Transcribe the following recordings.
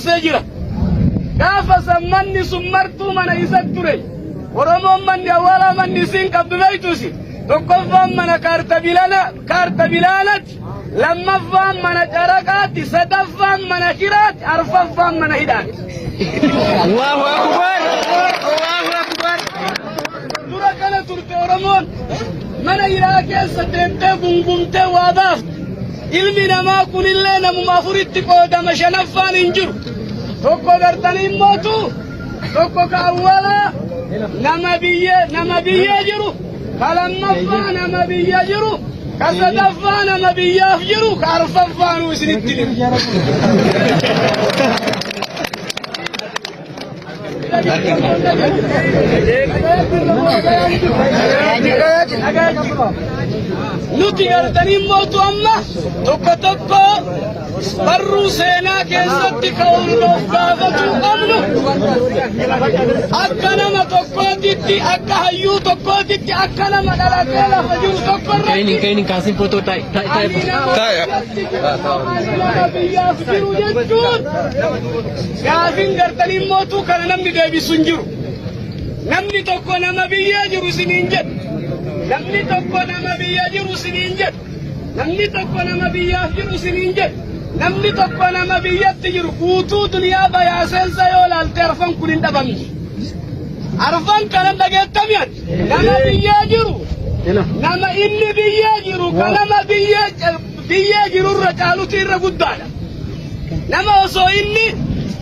سجرة كافة سمني سمرتو من يسكتري ورمو من أولا من يسين قبل بيتوسي تقفا من كارت بلالت لما فهم من جرقات صدفا من كرات أرففا من هدات الله أكبر الله أكبر ترى كان ترتي ورمون من إلاكي ستنتي قنقمتي وادافت ilmi ما kun illee namuma furitti qoodama shanaffaan hin jiru tokko gartanii mootu tokko ka awwala nama biyya jiru ka lammaffaa nama biyya jiru ka sadaffaa nama biyyaaf jiru ka arfaffaanuu isinitti nuti gartanii mootu amma tokko barruu seenaa keessatti ka'uudhaaf gaafachuu qabnu akka nama tokkootitti akka hayyuu tokkootitti akka nama dhalatee lafa jiru tokkorratti kainin kaasin footoo biyyaaf jiru jechuun gaafin gartanii mootuu kana namni deebisu hin jiru namni tokko nama biyyaa jiru isiniin jedhu namni tokko nama biyya jiru isiniin jedhu namni tokko nama biyyaaf jiru isiniin jedhu namni tokko nama biyyatti jiru guutuu duniyaa bayaaseensa yoo laalte arfan kun hin dhabamne arfan kana dhageettamiyan nama biyyaa jiru nama inni biyyaa jiru ka nama biyyaa jirurra caaluti irra guddaadha nama osoo inni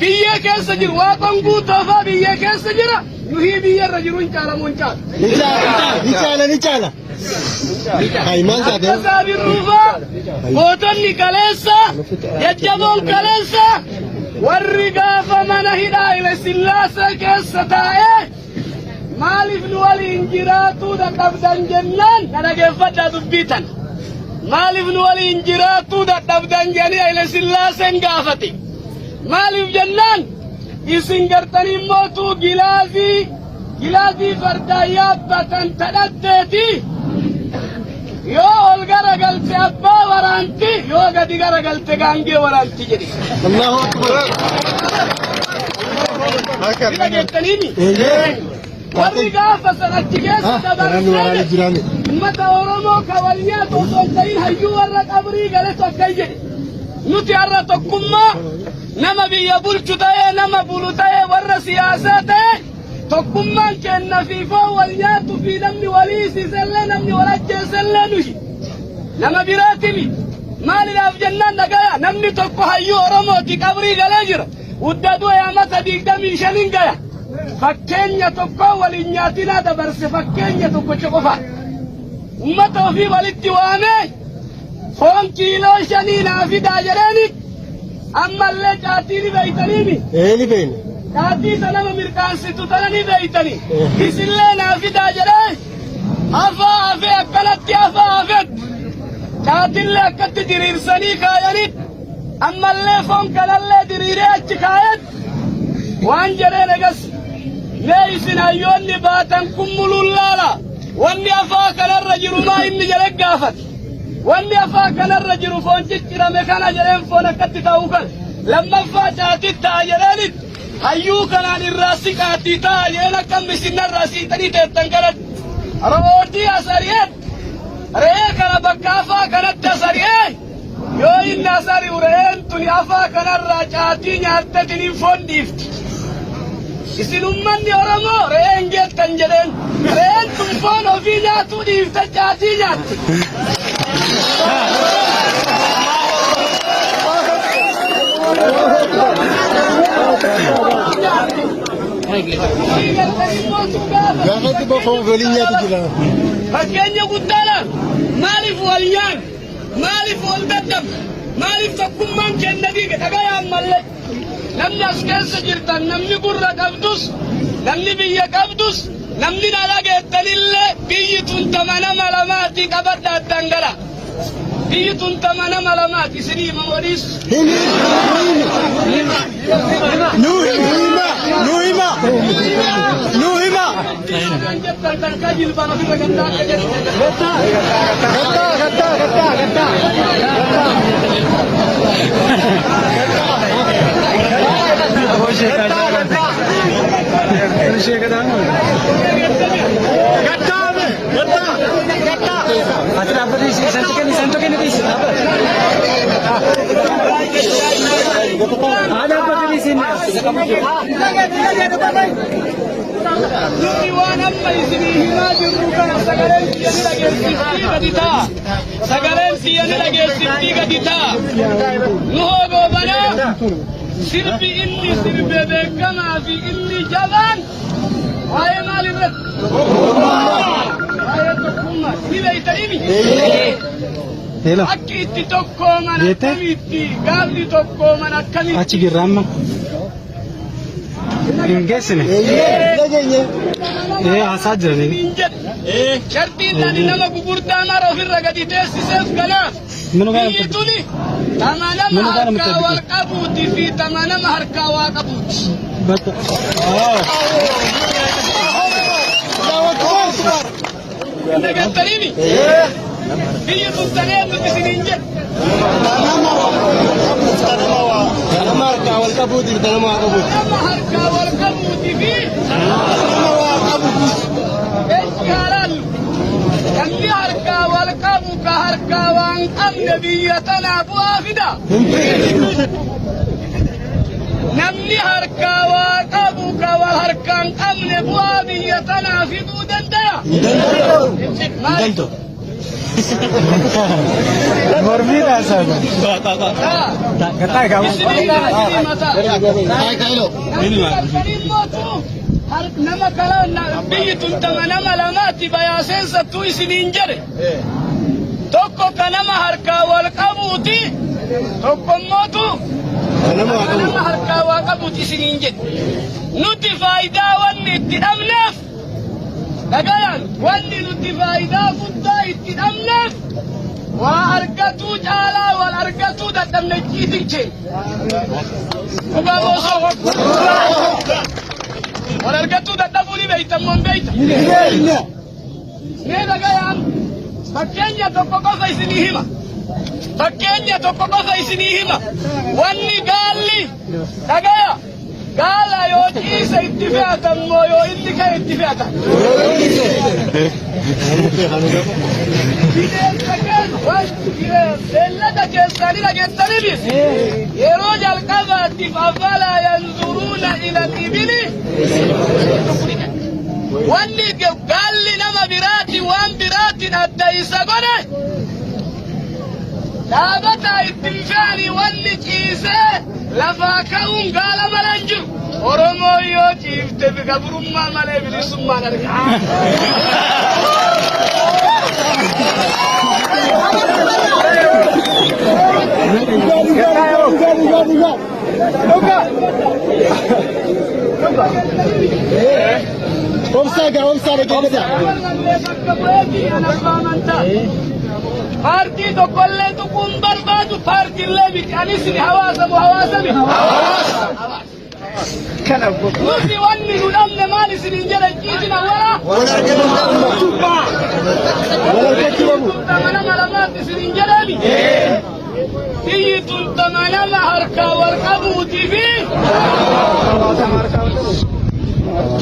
biyya keessa jiru waaqon guutoofaa biyya keessa jira yuhii biyyarra jiru hin caalamu hin caalu ni caala kaayimaan saadee saabirruufaa mootonni kaleessa jajjaboon kaleessa warri gaafa mana hidhaa ila sillaasee keessa taa'ee maaliif nu waliin jiraatuu dadhabdan jennaan na dhageeffadhaa dubbii tana maaliif nu waliin jiraatuu dadhabdan jennee ila sillaaseen gaafate maaliif jennaan isin gartanii mootuu gilaazii fardaa yaabbatan tadhatteeti yoo ol garagalte abbaa waraanti yoo gadi garagalte gaangee waraanti jedhe Allahu Akbar jettaniimi warri gaafa sanatti keessa dabarsee ummata Oromoo ka wal nyaatu osoo hin ta'in hayyuu warra qabrii galetu akkay jedhe nuti har'a tokkummaa nama biyya bulchu ta'ee nama bulu ta'ee warra siyaasaa ta'ee tokkummaan kenna fi foon wal nyaatu fi namni walii isiisellee namni wal ajjeesellee nuyi nama biraatimi maaliidhaaf jennaan dhagaya namni tokko hayyuu Oromooti qabrii galee jira udda du'e amata 25 gaya fakkeenya tokko waliin nyaatinaa dabarse fakkeenya tokko qofa ummata ofii walitti waamee foon kiiloo 5 naa fidaa jedheeni ammallee caatii ni beeytaniimi ni beeyna caatii sanama mirkaansitu tana ni beeytani isillee naa fidaa jedhee hafee akkanatti hafeetti caatillee akkatti diriirsanii kaayaniit ammallee foon kanallee diriiree achi kaayet waan jedheen egas mee isin hayyoonni baatan kun mulullaala wanni afaa kanarra jiru maa inni jedhe gaafate wanni afaa kanarra jiru foon ciccirame kana jedheen foon akkatti ta'uu kan lammaffaa caatii ta'a jedheenit hayyuu kanaan irraa siqaatii ta'a jedheen akkam isinarraa siixanii teettan kanatti roodii asari'een re'ee kana bakka afaa kanatti asari'ee yoo inni asari'u re'een tuni afaa kanarraa caatii nyaattetiniin foon dhiifti isin ummanni Oromoo re'een geettan jedheen re'een tun foon ofii nyaatuu dhiifte caatii nyaatti gaafatti bokkoo waliin nyaatu jira fakkeenya guddaadha maaliif wal nyaan maaliif wal daddab maaliif tokkummaan kenna diige dhagayaan mallee namni as keessa jirtan namni gurra qabdus namni biyya qabdus namni na dhageettanillee biyyi tun nama lamaati qabadda addangala biyyi tun nama lamaati isinii hima waliis Nuhima Gatta Iwanan may sinihima jirruka sagaleen siya nila geessiftii gadi ta'a. Sagaleen siya nila geessiftii gadi ta'a. Nuhoo goobanaa sirbi inni sirbe beekamaa fi inni jabaan waa'ee maal irratti? Waa'ee tokkummaa. Ni beeytaniimi? Akki itti tokkooman akkamitti gaafni tokkooman akkamitti? Achi girraamma. Hingeessine. Haasaa jiranii. Shartiin nani nama gugurdaa mara ofirra gadi teessiseef kanaaf biyyi tuni tama nama harkaa wal qabuuti fi tama nama harkaa waa qabuuti. Nagattaniimi? Biyyi tun tanee nuti isiniin jedhu. Nama harkaa wal qabuuti fi nama waa qabuuti. Nama harkaa wal qabuuti fi Nama waa qabuuti. ejjaalallu. Namni harkaa wal qabu ka harkaa waan qabne biyya tanaa bu'aa fida. Namni harkaa waa qabu ka wal harkaan qabne bu'aa biyya tanaa fiduu danda'a. Maali? Mormida sana. Kata kamu. Nama kala biyyi tun tama nama lamaatti bayaasensattu isiniin jedhe. Tokko ka nama harkaa wal qabuuti. Tokko mootu nama harkaa waa qabuuti isiniin jedhe. Nuti faayidaa wanni itti dhabneef dhagayaan wanni nuti faayidaa guddaa itti dhabneef waa argatuu caalaa wal argatuu dadhabne ciitin kee. Dhugaa boosoo. Wal argatuu dadhabuu ni beeytan moo hin beeytan? Mee dhagayaan fakkeenya tokko qofa isinii hima. Fakkeenya tokko qofa isinii hima. Wanni gaalli dhagaya. Gaala yoo ciise itti fe'atan moo yoo inni ka'e itti fe'atan? Beellada keessanii dhageessaniinis yeroo jalqabaatiif afalaa yanzuruuna ila ibili. Wanni gaalli nama biraati waan biraatiin adda isa godhe dhaabataa ittiin fe'anii wanni ciisee lafaa ka'uun gaala mala hin jiru. Oromoo yoo ciifte gabrummaa malee bilisummaan argaa. Paartii tokkollee tuquun barbaadu paartiilee miti anis ni hawaasa moo hawaasa miti? Nuti wanni nu dhabne maal isiniin jedhan ciisina wala? Tama nama lamaatti isiniin jedhani? Biyyi tun tama nama harkaa wal qabuutii fi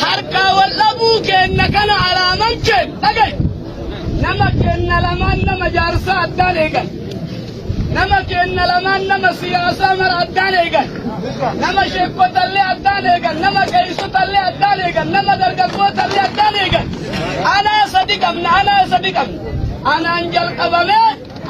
harkaa wal dhabuu kenna kana alaaman kenna dhagay. Nama kenna lamaan nama jaarsaa addaan eegan. Nama kenna lamaan nama siyaasaa mara addaan eegan. Nama sheekkotallee addaan eegan. Nama qeessotallee addaan eegan. Nama dargaggootallee addaan eegan. Anaa sadi qabna. Anaan jalqabame,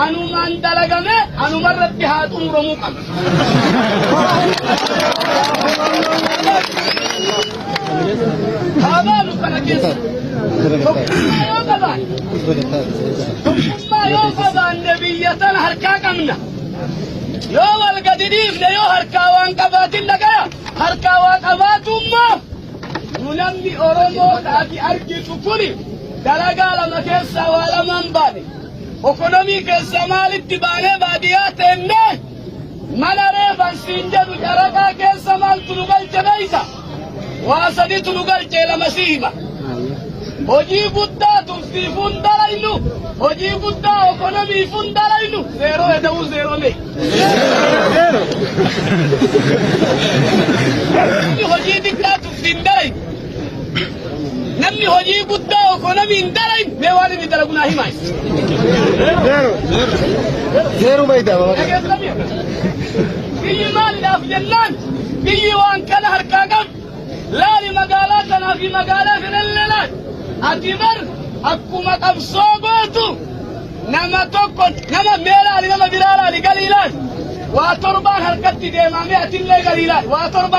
anumaan dalagame, anumarratti haa xumuramuu qabna. Haabaalu kana keessa. Tokkummaa yoo qabaanne biyya tana harkaa qabna. Yoo wal gadi dhiifne yoo harkaa waan qabaatin dhagaya. Harkaa waa qabaatummaa nu namni Oromoo taati argitu kuni dalagaa lama keessaa waa lamaan baane. Ekonomii keessa maalitti baanee baadiyyaa teennee mana reefan siin jedhu caraqaa keessa maaltu nu galche beeyta. Waa saditu nu galchee lama si hima. hojii guddaa tumsiifuun dalaynu hojii guddaa ekonomiifuun dalaynu zeeroo eda'uu zeeroolee namni hojii xiqqaa tumsiin dalaynu namni hojii guddaa ekonomiin dalaynu mee waan inni dalagunaa himaa Zero bayda baba. biyyi maaliidhaaf jennaan biyyi waan kana harkaa qabdu laali magaalaa kanaa fi magaalaa kanallee laal ati bar akkuma qabsoo gootu nama tokko nama meelaali nama biraa laali galii laal waa torbaan harkatti deemamee atillee galii laal waa torbaan